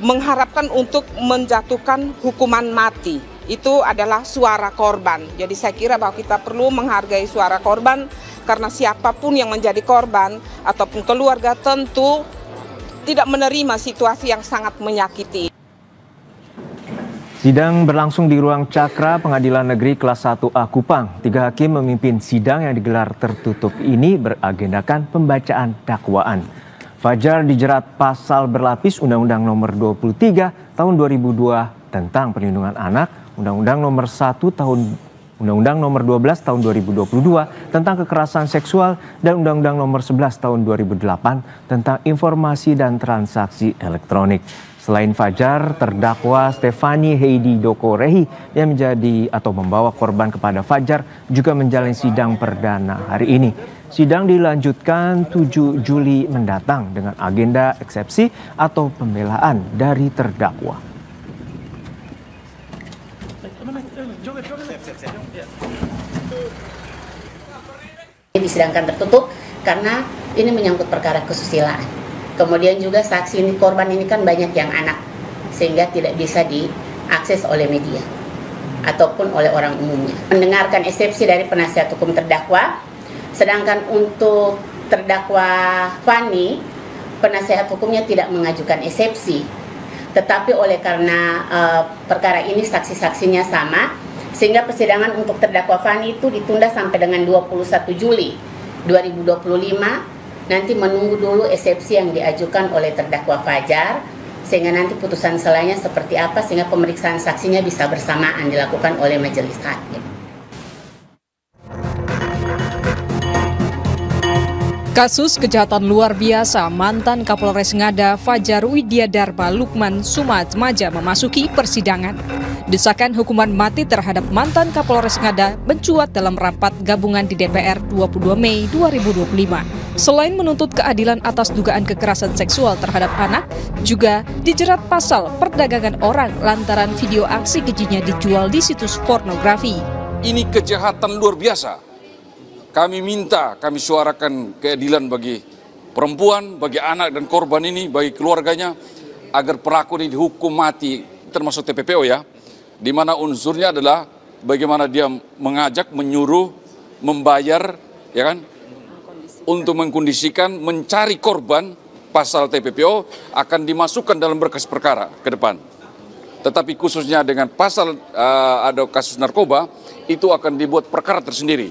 mengharapkan untuk menjatuhkan hukuman mati. Itu adalah suara korban. Jadi saya kira bahwa kita perlu menghargai suara korban, karena siapapun yang menjadi korban ataupun keluarga tentu tidak menerima situasi yang sangat menyakiti. Sidang berlangsung di ruang Cakra Pengadilan Negeri Kelas 1A Kupang. 3 hakim memimpin sidang yang digelar tertutup ini beragendakan pembacaan dakwaan. Fajar dijerat pasal berlapis Undang-Undang Nomor 23 Tahun 2002 tentang Perlindungan Anak, Undang-Undang Nomor 12 Tahun 2022 tentang kekerasan seksual, dan Undang-Undang Nomor 11 Tahun 2008 tentang informasi dan transaksi elektronik. Selain Fajar, terdakwa Stefani Heidi Dokorehi yang menjadi atau membawa korban kepada Fajar juga menjalani sidang perdana hari ini. Sidang dilanjutkan 7 Juli mendatang dengan agenda eksepsi atau pembelaan dari terdakwa. Disidangkan tertutup karena ini menyangkut perkara kesusilaan. Kemudian juga saksi ini, korban ini kan banyak yang anak, sehingga tidak bisa diakses oleh media ataupun oleh orang umumnya. Mendengarkan eksepsi dari penasihat hukum terdakwa, sedangkan untuk terdakwa Fani, penasihat hukumnya tidak mengajukan eksepsi. Tetapi oleh karena perkara ini saksi-saksinya sama, sehingga persidangan untuk terdakwa Fani itu ditunda sampai dengan 21 Juli 2025. Nanti menunggu dulu eksepsi yang diajukan oleh terdakwa Fajar, sehingga nanti putusan selanya seperti apa, sehingga pemeriksaan saksinya bisa bersamaan dilakukan oleh majelis hakim. Kasus kejahatan luar biasa mantan Kapolres Ngada Fajar Widiadarma Lukman Sumatmaja memasuki persidangan. Desakan hukuman mati terhadap mantan Kapolres Ngada mencuat dalam rapat gabungan di DPR 22 Mei 2025. Selain menuntut keadilan atas dugaan kekerasan seksual terhadap anak, juga dijerat pasal perdagangan orang lantaran video aksi kejinya dijual di situs pornografi. Ini kejahatan luar biasa. Kami minta, kami suarakan keadilan bagi perempuan, bagi anak dan korban ini, bagi keluarganya, agar pelaku ini dihukum mati, termasuk TPPO ya, di mana unsurnya adalah bagaimana dia mengajak, menyuruh, membayar, ya kan, untuk mengkondisikan, mencari korban. Pasal TPPO akan dimasukkan dalam berkas perkara ke depan. Tetapi khususnya dengan pasal ada kasus narkoba, itu akan dibuat perkara tersendiri.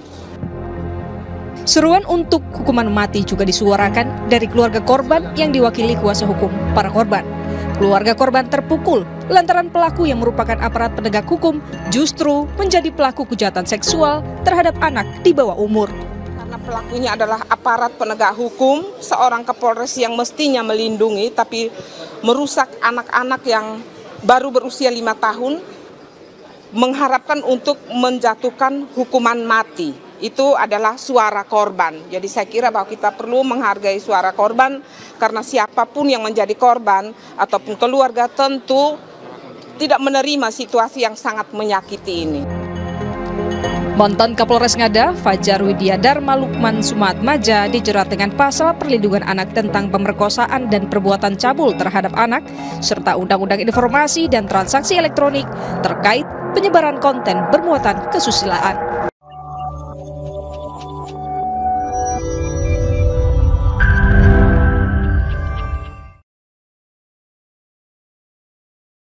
Seruan untuk hukuman mati juga disuarakan dari keluarga korban yang diwakili kuasa hukum para korban. Keluarga korban terpukul lantaran pelaku yang merupakan aparat penegak hukum justru menjadi pelaku kejahatan seksual terhadap anak di bawah umur. Karena pelakunya adalah aparat penegak hukum, seorang Kapolres yang mestinya melindungi, tapi merusak anak-anak yang baru berusia 5 tahun, mengharapkan untuk menjatuhkan hukuman mati. Itu adalah suara korban. Jadi saya kira bahwa kita perlu menghargai suara korban, karena siapapun yang menjadi korban ataupun keluarga tentu tidak menerima situasi yang sangat menyakiti ini. Mantan Kapolres Ngada, Fajar Widiadarma Lukman Sumatmaja dijerat dengan pasal perlindungan anak tentang pemerkosaan dan perbuatan cabul terhadap anak, serta Undang-Undang Informasi dan Transaksi Elektronik terkait penyebaran konten bermuatan kesusilaan.